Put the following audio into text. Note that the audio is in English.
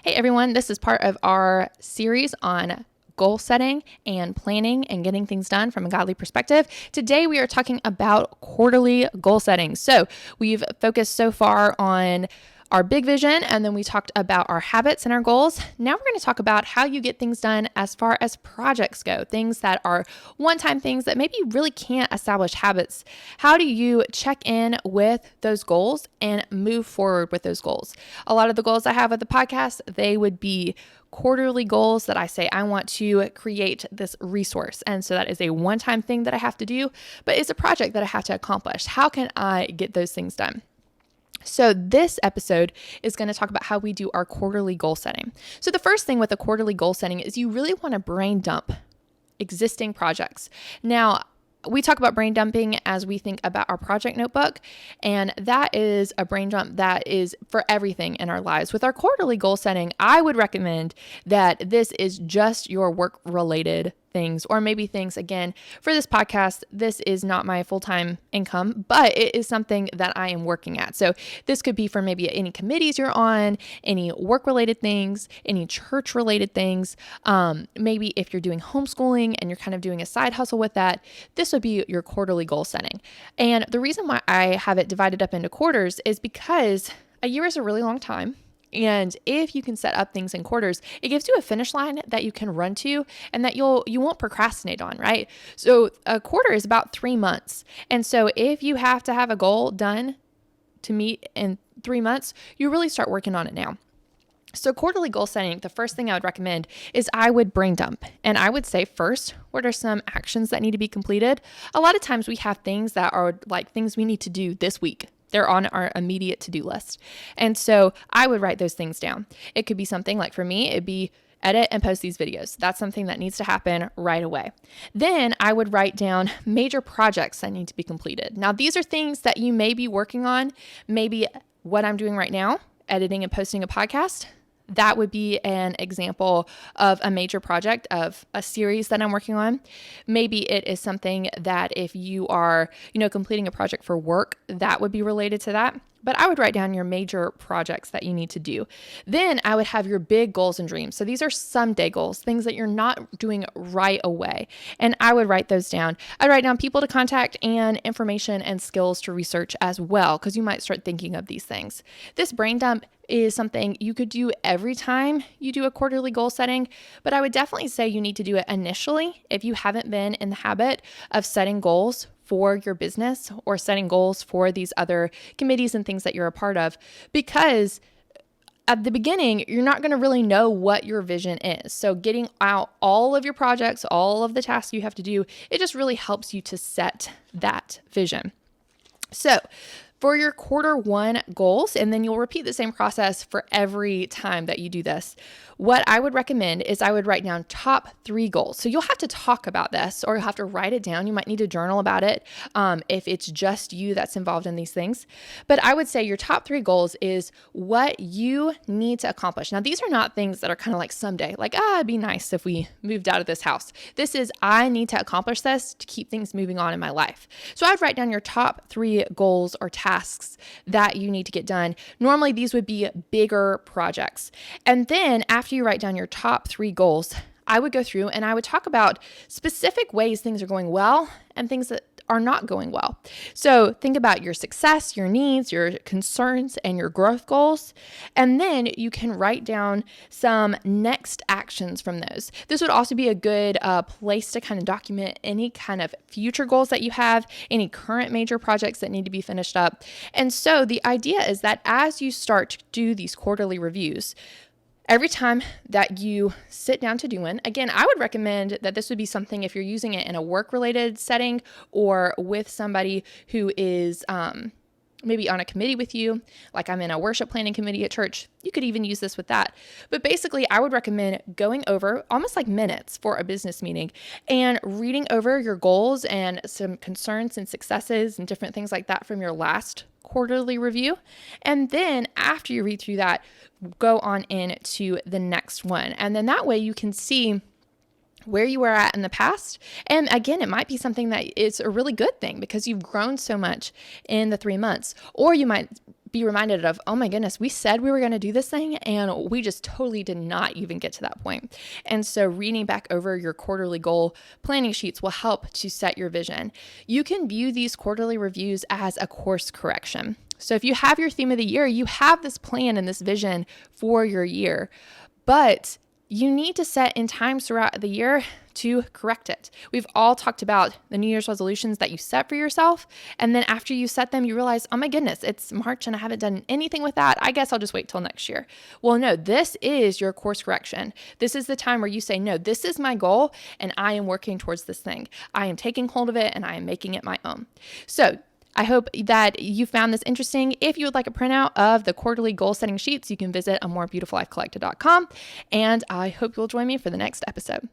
Hey everyone, this is part of our series on goal setting and planning and getting things done from a godly perspective. Today we are talking about quarterly goal setting. So we've focused so far on our big vision, and then we talked about our habits and our goals. Now we're going to talk about how you get things done as far as projects go, things that are one-time things that maybe you really can't establish habits. How do you check in with those goals and move forward with those goals? A lot of the goals I have with the podcast, they would be quarterly goals that I say I want to create this resource. And so that is a one-time thing that I have to do, but it's a project that I have to accomplish. How can I get those things done? So this episode is going to talk about how we do our quarterly goal setting. So the first thing with a quarterly goal setting is you really want to brain dump existing projects. Now, we talk about brain dumping as we think about our project notebook, and that is a brain dump that is for everything in our lives. With our quarterly goal setting, I would recommend that this is just your work-related things, or maybe things, again, for this podcast, this is not my full-time income, but it is something that I am working at. So this could be for maybe any committees you're on, any work-related things, any church-related things. Maybe if you're doing homeschooling and you're kind of doing a side hustle with that, this would be your quarterly goal setting. And the reason why I have it divided up into quarters is because a year is a really long time. And if you can set up things in quarters, it gives you a finish line that you can run to and that you won't procrastinate on, right? So a quarter is about 3 months. And so if you have to have a goal done to meet in 3 months, you really start working on it now. So quarterly goal setting, the first thing I would recommend is I would brain dump. And I would say first, what are some actions that need to be completed? A lot of times we have things that are like things we need to do this week. They're on our immediate to-do list. And so I would write those things down. It could be something like, for me, it'd be edit and post these videos. That's something that needs to happen right away. Then I would write down major projects that need to be completed. Now, these are things that you may be working on. Maybe what I'm doing right now, editing and posting a podcast, that would be an example of a major project of a series that I'm working on. Maybe it is something that if you are, completing a project for work, that would be related to that. But I would write down your major projects that you need to do. Then I would have your big goals and dreams. So these are someday goals, things that you're not doing right away. And I would write those down. I'd write down people to contact and information and skills to research as well, because you might start thinking of these things. This brain dump is something you could do every time you do a quarterly goal setting, but I would definitely say you need to do it initially if you haven't been in the habit of setting goals for your business or setting goals for these other committees and things that you're a part of, because at the beginning, you're not going to really know what your vision is. So getting out all of your projects, all of the tasks you have to do, it just really helps you to set that vision. So for your quarter one goals, and then you'll repeat the same process for every time that you do this, what I would recommend is I would write down top 3 goals. So you'll have to talk about this, or you'll have to write it down. You might need to journal about it if it's just you that's involved in these things. But I would say your top 3 goals is what you need to accomplish. Now, these are not things that are kind of like someday, like, it'd be nice if we moved out of this house. This is, I need to accomplish this to keep things moving on in my life. So I'd write down your top 3 goals or tasks that you need to get done. Normally, these would be bigger projects. And then after you write down your top 3 goals, I would go through and I would talk about specific ways things are going well and things that are not going well. So think about your success, your needs, your concerns, and your growth goals. And then you can write down some next actions from those. This would also be a good place to kind of document any kind of future goals that you have, any current major projects that need to be finished up. And so the idea is that as you start to do these quarterly reviews, every time that you sit down to do one, again, I would recommend that this would be something if you're using it in a work-related setting or with somebody who is maybe on a committee with you, like I'm in a worship planning committee at church. You could even use this with that. But basically, I would recommend going over almost like minutes for a business meeting and reading over your goals and some concerns and successes and different things like that from your last quarterly review. And then after you read through that, go on into the next one. And then that way you can see where you were at in the past. And again, it might be something that is a really good thing because you've grown so much in the 3 months. Or you might be reminded of, oh my goodness, we said we were going to do this thing and we just totally did not even get to that point. And so reading back over your quarterly goal planning sheets will help to set your vision. You can view these quarterly reviews as a course correction. So if you have your theme of the year, you have this plan and this vision for your year, but you need to set in times throughout the year to correct it. We've all talked about the New Year's resolutions that you set for yourself. And then after you set them, you realize, oh my goodness, it's March and I haven't done anything with that. I guess I'll just wait till next year. Well, no, this is your course correction. This is the time where you say, no, this is my goal and I am working towards this thing. I am taking hold of it and I am making it my own. So I hope that you found this interesting. If you would like a printout of the quarterly goal setting sheets, you can visit amorebeautifulifecollected.com. And I hope you'll join me for the next episode.